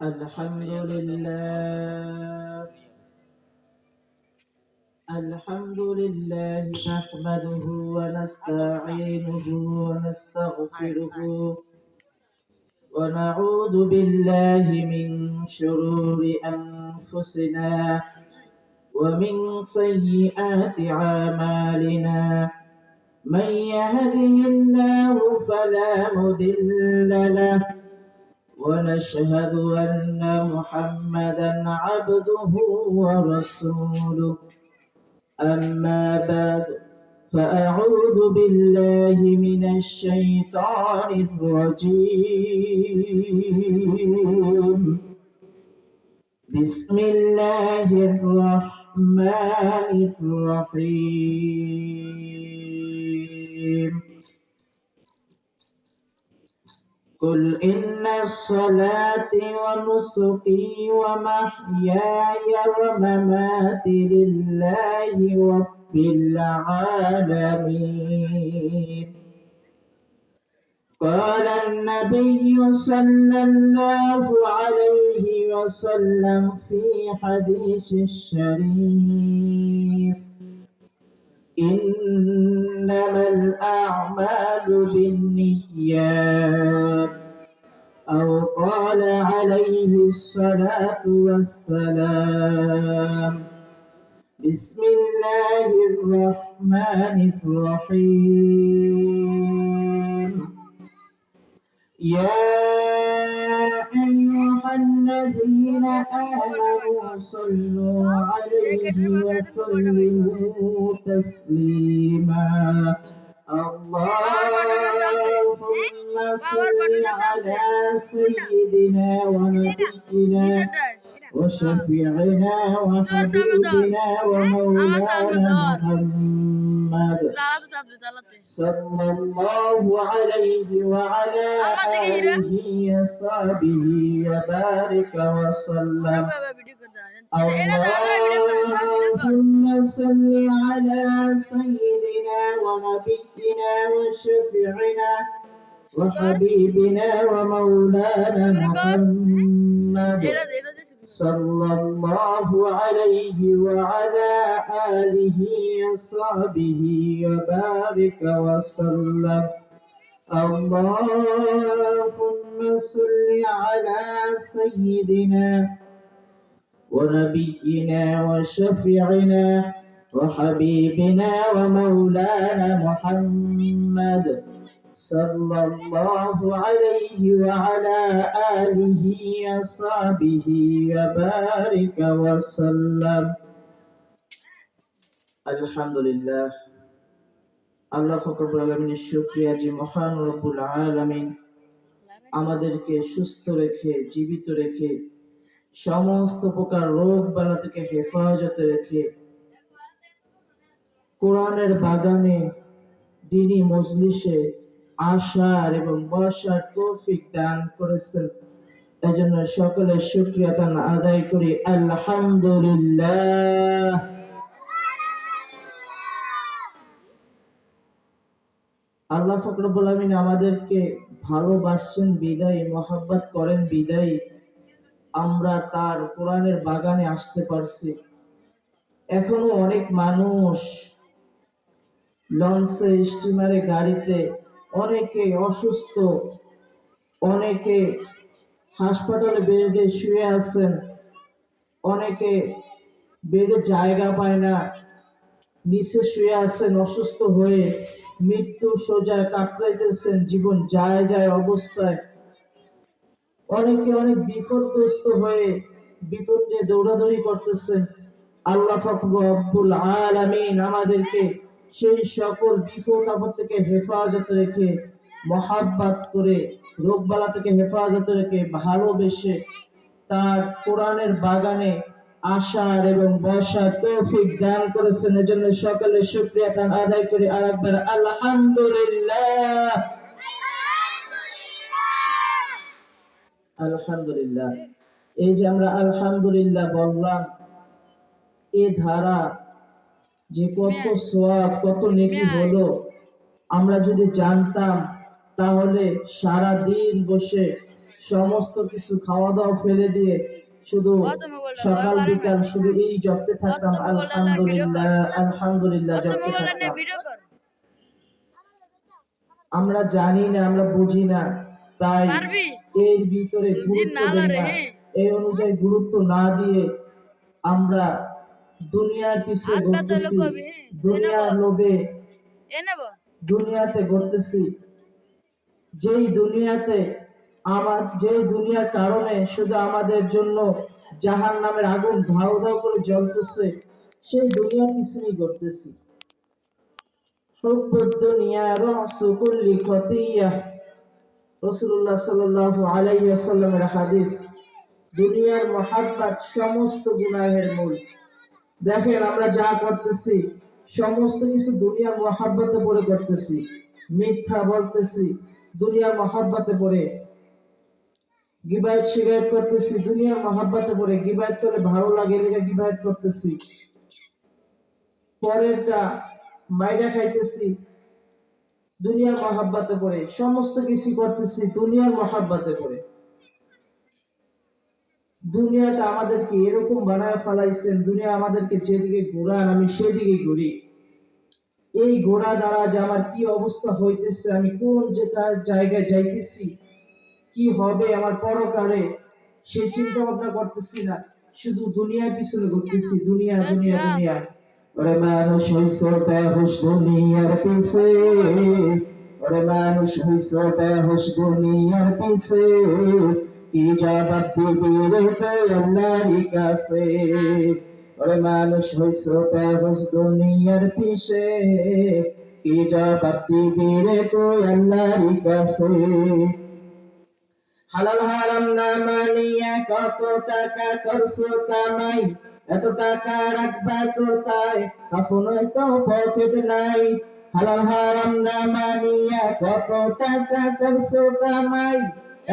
الحمد لله نحمده ونستعينه ونستغفره ونعوذ بالله من شرور أنفسنا ومن سيئات أعمالنا من يهده الله فلا مضل له ونشهد أن محمدا عبده ورسوله أما بعد فأعوذ بالله من الشيطان الرجيم بسم الله الرحمن الرحيم قل إن الصلاة ونسكي ومحياي ومماتي لله رب العالمين قال النبي صلى الله عليه وسلم في حديث الشريف إنما الأعمال بالنيات أو قال عليه الصلاة والسلام بسم الله الرحمن الرحيم يا أيها الذين آمنوا صلوا عليه وسلموا تسليما اللهم صل على سيدنا ونبينا وشفيعنا وحبيبنا ومولانا محمد صلى الله عليه وعلى آله وصحبه وبارك وسلم اللهم صل على سيدنا ونبينا وشفيعنا وحبيبنا ومولانا محمد صلى الله عليه وعلى آله وصحبه وبارك وسلم اللهم صل على سيدنا ونبينا وشفيعنا وحبيبنا ومولانا محمد صلى الله عليه وعلى آله وصحبه وبارك وسلم আলহামদুলিল্লাহ আল্লাহ ফকরুল আলমিনের শুকরিয়া যে মহান রব্বুল আলামিন আমাদেরকে সুস্থ রেখে জীবিত রেখে সমস্ত প্রকার রোগ বালা থেকে হেফাজতে রেখে কোরআনের বাগানে দ্বীনি মজলিসে আসার এবং বসার তৌফিক দান করেছেন এজন্য সকলের শুকরিয়া দান আদায় করি আলহামদুলিল্লাহ। আল্লাহ ফকরুল আমিন আমাদেরকে ভালোবাসেন বিদায়, মহব্বত করেন বিদায় আমরা তার কোরআনের বাগানে আসতে পারছি। এখনো অনেক মানুষ লঞ্চে, স্টিমারে, গাড়িতে, অনেকে অসুস্থ, অনেকে হাসপাতালে বেডে শুয়ে আছেন, অনেকে বেডে জায়গা পায় না, নিচে শুয়ে আছেন অসুস্থ হয়ে, মৃত্যু সোজায় কাতরাইতেছেন, জীবন যায় যায় অবস্থায়। অনেকে অনেক বিপদগ্রস্ত হয়ে বিপদ নিয়ে দৌড়াদৌড়ি করতেছেন। আল্লাহ রব্বুল আলামিন আমাদেরকে সেই সকল বিপদ আপদ থেকে হেফাজত রেখে, মহাব্বত করে, রোগবালা থেকে হেফাজত রেখে, ভালোবেসে তার কোরআনের বাগানে আসার এবং বসার তৌফিক দান করেছেন। এজন্য সকলে শুকরিয়া দান আদায় করি আরেকবার আলহামদুলিল্লাহ। আলহামদুলিল্লাহ। এই যে আমরা আলহামদুলিল্লাহ বললাম, এই ধারা যে কত সওয়াব, কত নেকি হলো আমরা যদি জানতাম তাহলে সারা দিন বসে সমস্ত কিছু খাওয়া দাওয়া ফেলে দিয়ে শুধু সকাল বিকাল শুধু এই জপতে থাকতাম, আলহামদুলিল্লাহ আলহামদুলিল্লাহ জপতে থাকতাম। আমরা জানি না, আমরা বুঝি না, তাই এর ভিতরে গুরুত্ব দেই না। এই অনুযায়ী গুরুত্ব না দিয়ে আমরা দুনিয়ার পিছনে ঘুরতেছি, দুনিয়ার লোভে দুনিয়াতে ঘুরতেছি, যেই দুনিয়ার কারণে শুধু আমাদের জন্য জাহান্নামের আগুন ধাউ ধাউ করে জ্বলতেছে, সেই দুনিয়ার পিছনেই ঘুরতেছি। হুব্বুদ দুনিয়া রাসু কুল্লি খতিয়া, রাসূলুল্লাহ সাল্লাল্লাহু আলাইহি ওয়াসাল্লামের হাদিস। দুনিয়ার মহাব্বত সমস্ত গুনাহের মূল। দেখেন আমরা যা করতেছি সমস্ত কিছু দুনিয়ার মহাব্বতে পড়ে করতেছি, মিথ্যা বলতেছি দুনিয়ার মহাব্বতে পড়ে, গিবায়েত শিকায়েত করতেছি দুনিয়ার মহাব্বতে পড়ে, গিবায়েত করে ভালো লাগে এটা গিবায়েত করতেছি, পরেরটা মাইরা খাইতেছি দুনিয়ার মহাব্বতে পড়ে, সমস্ত কিছু করতেছি দুনিয়ার মহাব্বতে পড়ে। দুনিয়াটা আমাদেরকে এরকম বানায় ফেলাইছেন, দুনিয়া আমাদেরকে যেদিকে ঘোরান আমি সেদিকে ঘুরি। এই ঘোড়া দ্বারা যে আমার কি অবস্থা হইতেছে, আমি কোন জায়গায় যাইতেছি, কি হবে আমার পরকালে, সেই চিন্তা ভাবনা করতেছি না, শুধু দুনিয়ার পিছনে ঘুরতেছি, দুনিয়া দুনিয়া দুনিয়া। ওরে মানুষ হইছো বেহুশ দুনিয়ার পিছে, ওরে মানুষ হইছো বেহুশ দুনিয়ার পিছে, কি জবাব দিবি রে তুই আল্লাহর কাছে। ওরে মানুষ হইছো বেহুশ দুনিয়ার পিছে, কি জবাব দিবি রে তুই আল্লাহর কাছে। হালাল হারাম না মানিয়া কত টাকা করছো কামাই, এত টাকা রাখবা কোথায়, কাফনে তো পকেট নাই। হালাল হারাম না মানিয়া কত টাকা করছো কামাই,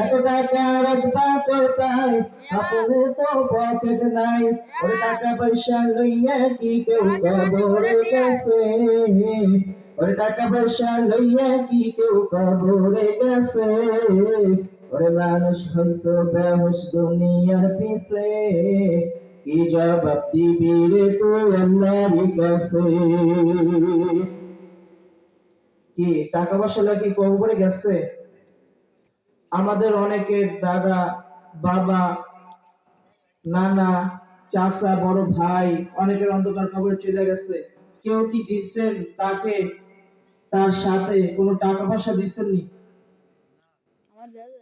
এত টাকা রাখবা কোথায়, কাফনে তো পকেট নাই। ওরে টাকা পয়সা লইয়া কি কেউ কবরে গেছে, ওরে টাকা পয়সা লইয়া কি কেউ কবরে গেছে। ওরে মানুষ হইছো বেহুশ দুনিয়ার পিছে, কি জবাব দিবি রে তুই আল্লাহর কাছে। কি টাকা পয়সা লাগি কবরে গেছে? আমাদের অনেকের দাদা বাবা নানা চাচা বড় ভাই অনেকের অন্ধকার কবরে চলে গেছে। কেউ কি দিচ্ছেন তাকে, তার সাথে কোনো টাকা পয়সা দিচ্ছেননি?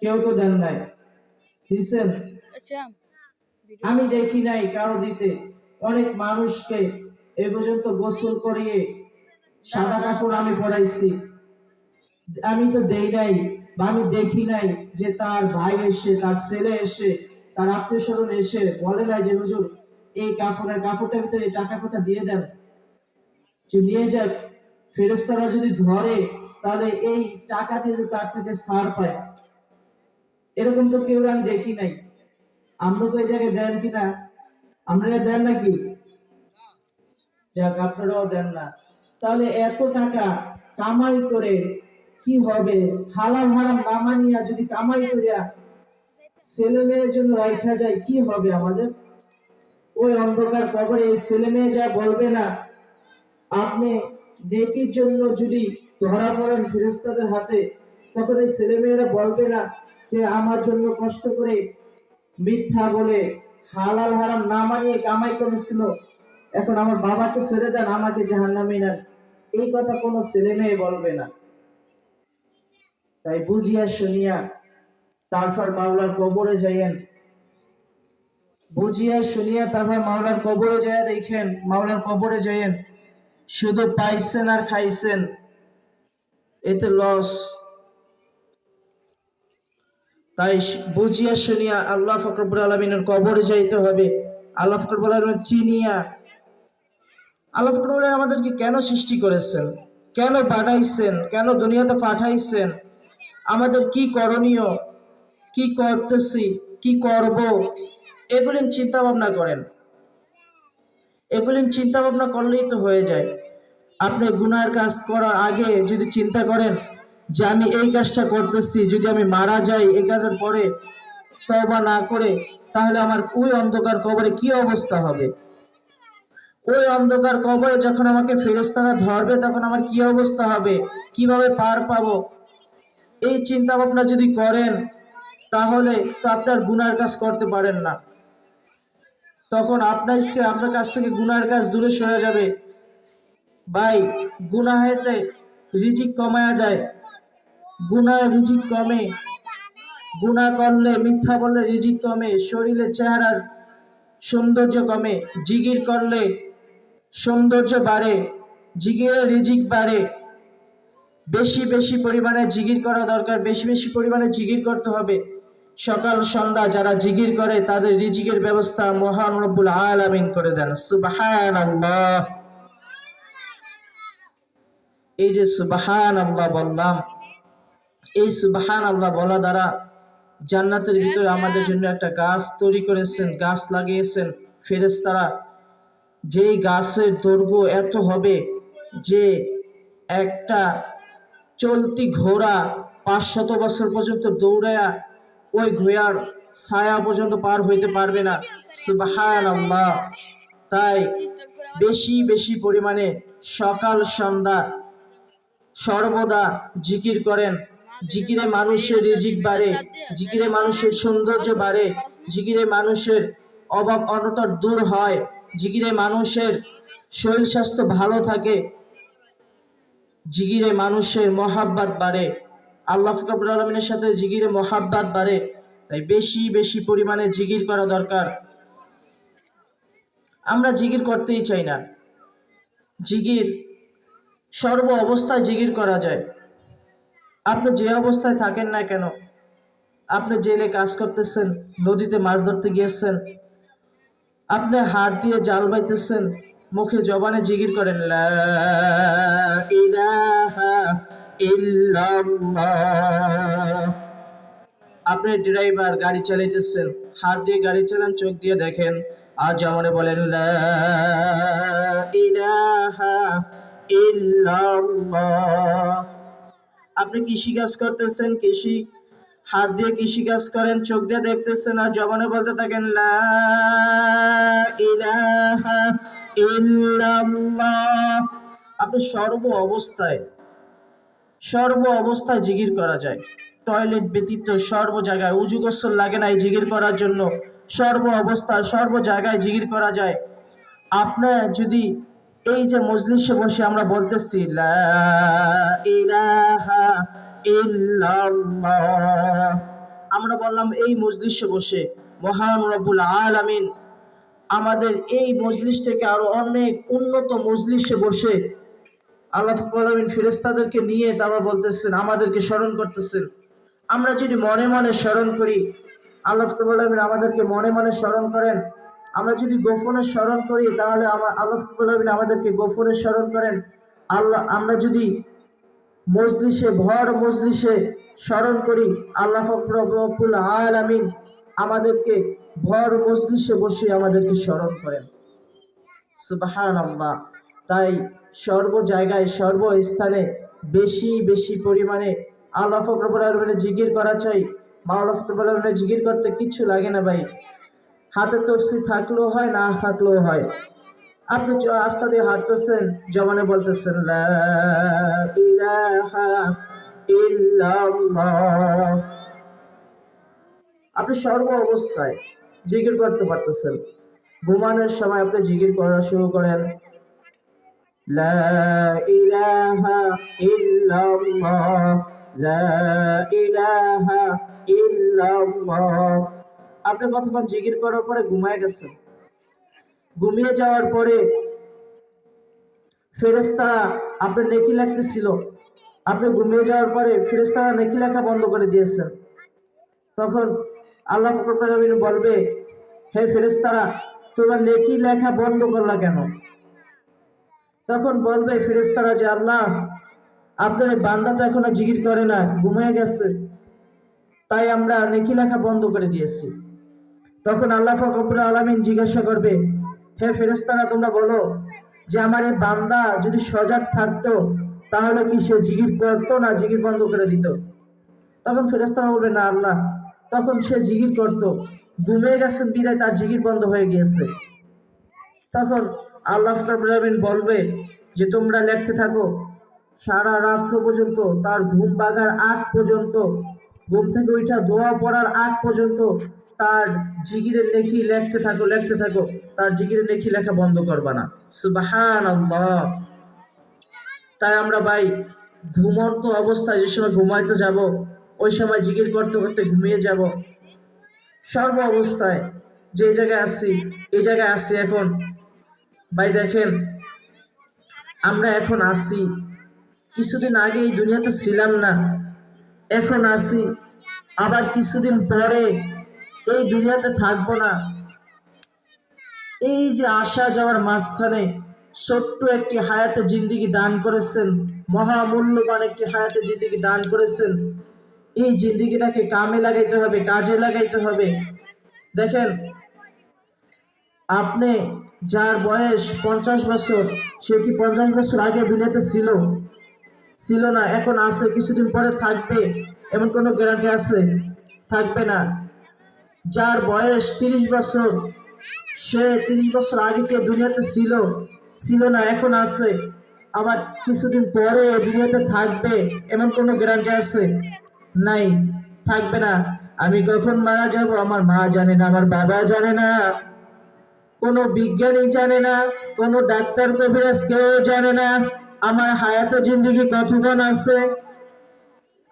কেউ তো দেন নাই, দিচ্ছেন? আমি দেখি নাই কারো দিতে। অনেক মানুষকে এ পর্যন্ত গোসল করিয়ে সাদা কাপড় আমি পরাইছি, আমি তো দেই নাই বা আমি দেখি নাই যে তার ভাই এসে, তার ছেলে এসে, তার আত্মীয় স্বজন এসে বলে নাই যে হুজুর এই কাপড়টার ভিতরে এই টাকা কথা দিয়ে দেন, যে নিয়ে যাক, ফেরেশতারা যদি ধরে তাহলে এই টাকা দিয়ে যে তার থেকে ছাড় পায়। এরকম তো কেউ আমি দেখি নাই। আমরা তো এই জায়গায় দেন কিনা? আমরা দেন নাকি? যাক আপনারাও দেন না। তাহলে এত টাকা কামাই করে কি হবে? হালাল হারাম না মানিয়া যদি কামাই করিয়া ছেলে মেয়ের জন্য রাখা যায়, কি হবে আমাদের? ওই অন্ধকার কবরে এই ছেলে মেয়ে যা বলবে না, আপনি নেকির জন্য যদি ধরা পড়েন ফেরেশতাদের হাতে, তখন এই ছেলে মেয়েরা বলবে না যে আমার জন্য কষ্ট করে মিথ্যা বলে হালাল হারাম না মানিয়ে কামাই করেছিল, এখন আমার বাবাকে ছেড়ে দেন, আমাকে জাহান্নামে নেন। এই কথা কোনো ছেলে মেয়ে বলবে না। তাই বুঝিয়া শুনিয়া তারপর মাওলার কবরে যাইয়েন, বুঝিয়া শুনিয়া তারপর মাওলার কবরে যাইয়া দেখেন, মাওলার কবরে যাইয়েন শুধু পাইছেন আর খাইছেন, এতে লস। তাই বুঝিয়া শুনিয়া আল্লাহ পাক রব্বুল আলামিনের কবরে যাইতে হবে, আল্লাহ পাক রব্বুল আলামিন চিনিয়া। আল্লাহ পাক রব্বুল আলামিন আমাদেরকে কেন সৃষ্টি করেছেন, কেন বানাইছেন, কেন দুনিয়াতে পাঠাইছেন, আমাদের কি করণীয়, কি করতেছি, কি করব, এগুলি চিন্তা ভাবনা করেন। এগুলি চিন্তা ভাবনা করলেই তো হয়ে যায়। আপনি গুনাহের কাজ করার আগে যদি চিন্তা করেন যে আমি এই কাজটা করতেছি, যদি আমি মারা যাই এই কাজের পরে তওবা না করে, তাহলে আমার ওই অন্ধকার কবরে কি অবস্থা হবে? ওই অন্ধকার কবরে যখন আমাকে ফেরেশতারা ধরবে তখন আমার কি অবস্থা হবে? কিভাবে পার পাবো? এই চিন্তা ভাবনা যদি করেন তাহলে তো আপনার গুনার কাজ করতে পারেন না। তখন আপনার কাছ থেকে গুনার কাজ দূরে সরে যাবে। ভাই, গুনাহেতে রিজিক কমায়া দেয়। গুনাহ রিজিক কমে, গুনাহ করলে, মিথ্যা বললে রিজিক কমে, শরীরে চেহারার সৌন্দর্য কমে। জিকির করলে সৌন্দর্য বাড়ে, জিকিরে রিজিক বাড়ে। বেশি বেশি পরিমাণে জিকির করা দরকার, বেশি বেশি পরিমাণে জিকির করতে হবে। সকাল সন্ধ্যা যারা জিকির করে তাদের রিজিকের ব্যবস্থা মহান রব্বুল আলামিন করে দেন। সুবহানাল্লাহ। এই যে সুবহানাল্লাহ বললাম, এই সুবহানাল্লাহ বলা দ্বারা জান্নাতের ভিতরে আমাদের জন্য একটা গাছ তৈরি করেছেন, গাছ লাগিয়েছেন ফেরেশতারা। যেই গাছের দৈর্ঘ্য এত হবে যে একটা চলতি ঘোড়া 500 বছর পর্যন্ত দৌড়ায়া ওই ঘোড়ার ছায়া পর্যন্ত পার হইতে পারবে না। সুবহানাল্লাহ। তাই বেশি বেশি পরিমাণে সকাল সন্ধ্যা সর্বদা জিকির করেন। জিকিরে মানুষের রিজিক বাড়ে, জিকিরে মানুষের সৌন্দর্য বাড়ে, জিকিরে মানুষের অভাব অনটন দূর হয়, জিকিরে মানুষের শরীর স্বাস্থ্য ভালো থাকে, জিকিরে মানুষের মহাব্বত বাড়ে, আল্লাহ রাব্বুল আলামিনের সাথে জিকিরে মহাব্বত বাড়ে। তাই বেশি বেশি পরিমাণে জিকির করা দরকার। আমরা জিকির করতেই চাই না। জিকির সর্ব অবস্থায় জিকির করা যায়। আপনি যে অবস্থায় থাকেন না কেন, আপনি জেলে কাজ করতেছেন, নদীতে মাছ ধরতে গিয়েছেন, আপনি হাত দিয়ে জাল বাইতেছেন, মুখে জবানে জিকির করেন লা ইলাহা ইল্লাল্লাহ। আপনি ড্রাইভার, গাড়ি চালাইতেছেন, হাত দিয়ে গাড়ি চালান, চোখ দিয়ে দেখেন, আর জবানে বলেন লা ইলাহা ইল্লাল্লাহ। আপনি কৃষি কাজ করতেছেন, হাত দিয়ে কৃষি কাজ করেন, চোখ দিয়ে দেখতেছেন, আর জবানে বলতে থাকেন লা ইলাহা ইল্লাল্লাহ। আপনি সর্ব অবস্থায় জিকির করা যায়। টয়লেট ব্যতীত সর্ব জায়গায়, উজু গোসল লাগে না এই জিকির করার জন্য। সর্ব অবস্থায় সর্ব জায়গায় জিকির করা যায়। আপনার যদি এই যে মজলিসে বসে আমরা বলতেছি লা ইলাহা ইল্লাল্লাহ, আমরা বললাম এই মজলিসে বসে, মহান রব্বুল আলামিন আমাদের এই মজলিস থেকে আরো অনেক উন্নত মজলিসে বসে আল্লাহ রাব্বুল আলামিন ফেরেশতাদেরকে নিয়ে তারপর বলতেছেন, আমাদেরকে স্মরণ করতেছেন। আমরা যদি মনে মনে স্মরণ করি, আল্লাহ রাব্বুল আলামিন আমাদেরকে মনে মনে স্মরণ করেন। আমরা যদি গোপনে স্মরণ করি তাহলে আল্লাহ রাব্বুল আলামিন আমাদেরকে গোপনে স্মরণ করেন। আমরা যদি মজলিসে স্মরণ করি, আল্লাহ রাব্বুল আলামিন আমাদেরকে ভর মজলিসে বসে আমাদেরকে স্মরণ করেন। সুবহানাল্লাহ। তাই সর্ব জায়গায় সর্বস্থানে বেশি বেশি পরিমাণে আল্লাহ রাব্বুল আলামিনের জিকির করা চাই। আল্লাহ রাব্বুল আলামিনের জিকির করতে কিচ্ছু লাগে না ভাই। হাতে তফসি থাকলেও হয়, না থাকলেও হয়। আপনি আস্তা দিয়ে হাঁটতেছেন, জবানে বলতেছেন লা ইলাহা ইল্লাল্লাহ। আপনি সর্ব অবস্থায় জিকির করতে পারতেছেন। ঘুমানোর সময় আপনি জিকির করা শুরু করেন লা ইলাহা ইল্লাল্লাহ, লা ইলাহা ইল্লাল্লাহ। আপনি কতক্ষণ জিকির করার পরে ঘুমিয়ে গেছেন। ঘুমিয়ে যাওয়ার পরে ফেরেশতারা আপনার নেকি লিখতেছিল, আপনি ঘুমিয়ে যাওয়ার পরে ফেরেশতারা নেকি লেখা বন্ধ করে দিয়েছেন। তখন আল্লাহ রাব্বুল আলামিন বলবে, হে ফেরেশতারা, তোমরা নেকি লেখা বন্ধ করলা কেন? তখন বলবে ফেরেশতারা যে আল্লাহ, আপনার বান্দা তো এখনো জিকির করে না, ঘুমিয়ে গেছে, তাই আমরা নেকি লেখা বন্ধ করে দিয়েছি। তখন আল্লাহ রাব্বুল আলামিন জিজ্ঞাসা করবে, হে ফেরেশতারা, তোমরা বলো যে আমার এই বান্দা যদি সজাগ থাকতো তাহলে কি সে জিকির করতো না জিকির বন্ধ করে দিত? তখন ফেরেশতারা বলবে, না আল্লাহ, তখন সে জিকির করত, ঘুমিয়ে গেছেন বিদায় তার জিকির বন্ধ হয়ে গিয়েছে। তখন আল্লাহ রাব্বুল আলামিন বলবে যে তোমরা লিখতে থাকো সারা রাত্র পর্যন্ত, তার ঘুম ভাঙার আগ পর্যন্ত, ঘুম থেকে উঠা দোয়া পড়ার আগ পর্যন্ত তার জিকিরের নেকি লিখতে থাকো, তার জিকিরের নেকি লেখা বন্ধ করবা না। সুবহানাল্লাহ। তাই আমরা ভাই ঘুমন্ত অবস্থায় যে সময় ঘুমাইতে যাব, ওই সময় জিকির করতে করতে ঘুমিয়ে যাব। সর্ব অবস্থায় যে জায়গায় আছি, এই জায়গায় আছি এখন ভাই দেখেন, আমরা এখন আছি, কিছুদিন আগে এই দুনিয়াতে ছিলাম না, এখন আছি, আবার কিছুদিন পরে এই দুনিয়াতে থাকবো না। এই যে আসা যাওয়ার মাঝখানে ছোট্ট একটি হায়াতে জিন্দেগি দান করেছেন, মহামূল্যবান একটি হায়াতে জিন্দেগি দান করেছেন। এই জিন্দেগিটাকে কামে লাগাইতে হবে, কাজে লাগাইতে হবে। দেখেন, আপনি যার বয়স 50 বছর, সে কি 50 বছর আগে দুনিয়াতে ছিল? ছিল না। এখন আছে, কিছুদিন পরে থাকবে, এমন কোনো গ্যারান্টি আছে? থাকবে না। যার বয়স 30 বছর, সে 30 বছর আগে কে দুনিয়াতে ছিল? ছিল না। এখন আছে, আবার কিছুদিন পরে দুনিয়াতে থাকবে, এমন কোনো গ্যারান্টি আছে? নাই, থাকবে না। আমি কখন মারা যাব আমার মা জানে না, আমার বাবা জানে না, কোনো বিজ্ঞানী জানে না, কোনো ডাক্তার কবিরাজ কেউ জানে না আমার হায়াতে জিন্দেগি কতক্ষণ আছে।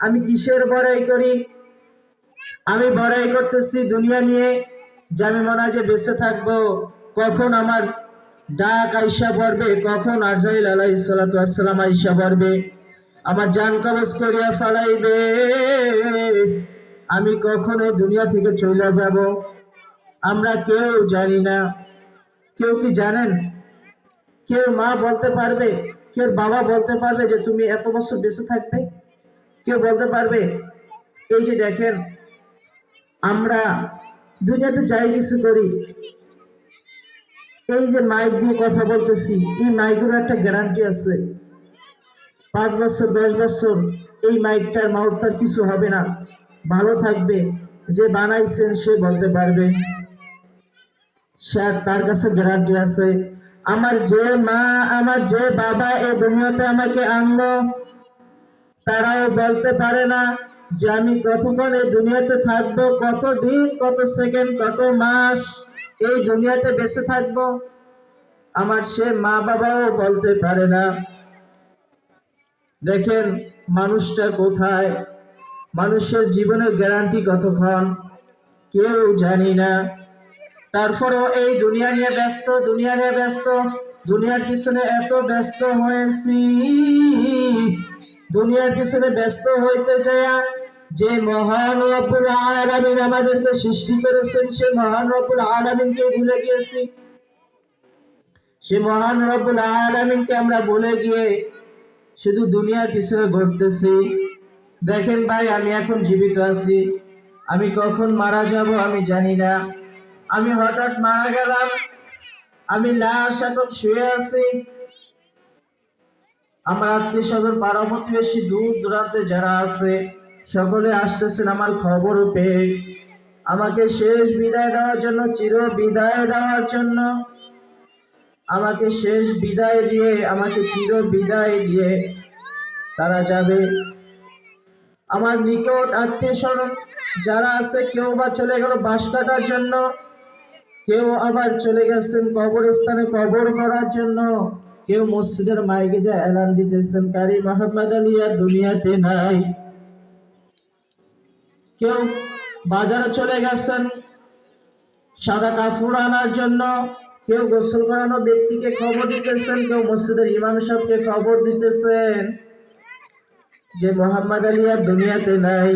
আমি কিসের বড়াই করি? আমি বড়াই করতেছি দুনিয়া নিয়ে, যে আমি মনে হয় যে বেঁচে থাকবো, কখন আমার ডাক আইসা পড়বে, কখন আজরাইল আলাইহিস সালাতু ওয়াস সালাম আইসা পড়বে, আমার জান কবজ করিয়া ফেলাইবে, আমি কখন এই দুনিয়া থেকে চলে যাব, আমরা কেউ জানি না। কেউ কি জানেন? কেউ মা বলতে পারবে, কেউ বাবা বলতে পারবে যে তুমি এত বছর বেঁচে থাকবে? কেউ বলতে পারবে? এই যে দেখেন, আমরা দুনিয়াতে যাই কিছু করি, এই যে মাইক দিয়ে কথা বলতেছি, এই মাইকের একটা গ্যারান্টি আছে। 5 বছর 10 বছর এই মাইকটার মাউথটার কিছু হবে না, ভালো থাকবে। যে বানাইছেন সে বলতে পারবে, সে তার কাছে গ্যারান্টি আছে। আমার যে মা, আমার যে বাবা এই দুনিয়াতে আমাকে আনলো, তারাও বলতে পারে না যে আমি কতক্ষণ এই দুনিয়াতে থাকবো, কত দিন, কত সেকেন্ড, কত মাস এই দুনিয়াতে বেঁচে থাকবো। আমার সে মা বাবাও বলতে পারে না। দেখেন মানুষটা কোথায়, মানুষের জীবনের গ্যারান্টি কতক্ষণ কেউ জানি না। তারপরও এই দুনিয়া নিয়ে ব্যস্ত, দুনিয়া নিয়ে ব্যস্ত, দুনিয়ার পিছনে এত ব্যস্ত হয়েছি, দুনিয়ার পিছনে ব্যস্ত হইতে চাইয়া যে মহান রব্বুল আলামিন আমাদেরকে সৃষ্টি করেছেন, সে মহান রব্বুল আলামিনকে ভুলে গিয়েছি। সে মহান রব্বুল আলামিনকে আমরা ভুলে গিয়ে শুধু দুনিয়ার পিছনে ঘুরতেছি। দেখেন ভাই, আমি এখন জীবিত আছি, আমি কখন মারা যাব আমি জানি না। আমি হঠাৎ মারা গেলাম, আমি লাশ এখন শুয়ে আছি। আমার আত্মীয় স্বজন, পাড়া প্রতিবেশী, দূর দূরান্তে যারা আছে, সকলে আসতেছেন আমার খবর পেয়ে আমাকে শেষ বিদায় দেওয়ার জন্য, চির বিদায় দেওয়ার জন্য। আমাকে শেষ বিদায় দিয়ে, আমাকে চির বিদায় দিয়ে তারা যাবে। আমার নিকট আত্মীয় স্বজন যারা আছে, কেউ বা চলে গেল বাঁশ কাটার জন্য, কেউ আবার চলে গেছেন কবরস্থানে কবর করার জন্য, কেউ মসজিদের মাইকে যা এলান দিতেছেন কারি মোহাম্মদ আলী আর দুনিয়াতে নাই। কেউ বাজারে চলে গেছেন সাদা কাপড় আনার জন্য, কেউ গোসল করানো ব্যক্তিকে খবর দিতেছেন, কেউ মসজিদের ইমাম সাহেবকে খবর দিতেছেন যে মোহাম্মদ আলী আর দুনিয়াতে নাই।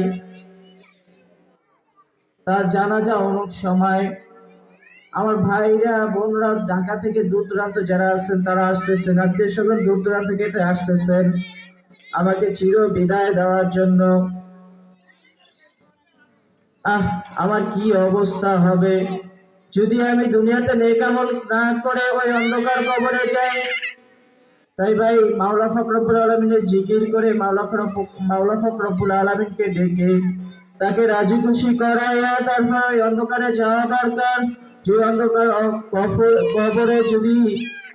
তার জানাজা অনেক সময়। আমার ভাইরা বোনরা ঢাকা থেকে দূর দূরান্ত যারা আছেন তারা আসতেছেন, আত্মীয় স্বজন দূর দূরান্ত থেকে আসতেছেন আমাকে চির বিদায় দেওয়ার জন্য। আমার কি অবস্থা হবে যদি আমি দুনিয়াতে নেক আমল না করে ওই অন্ধকার কবরে যাই। তাই ভাই মাওলা পাক রব্বুল আলামিনের জিকির করে, মাওলা পাক রব্বুল আলামিনকে ডেকে তাকে রাজি খুশি করাইয়া তারপর ওই অন্ধকারে যাওয়া দরকার। যে অন্ধকার কবরে যদি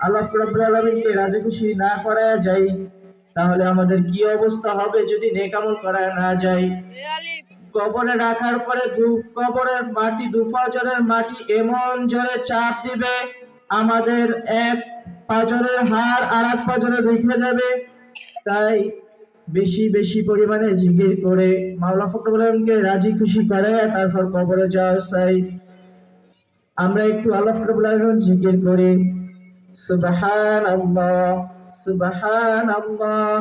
আল্লাহ রাব্বুল আলামিনকে রাজি খুশি না করা যায়, তাহলে আমাদের কি অবস্থা হবে যদি নেক আমল করা না যায়। কবরে রাখার পরে কবরের মাটি, দুফাজরের মাটি এমন জোরে চাপ দিবে, আমাদের এক পাজরের হাড় আর এক পাজরে রেখে যাবে। তাই বেশি বেশি পরিমাণে জিকির করে মাওলা ফখরুল আলমকে রাজি খুশি করে তারপর কবরে যাওয়া চাই। আমরা একটু আল্লাহ ফখরুল আলম জিকির করি। সুবহানাল্লাহ, সুবহানাল্লাহ,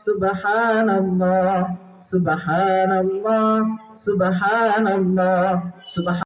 সুবহানাল্লাহ, সুবহানাল্লাহ, সুবহানাল্লাহ, সুবহান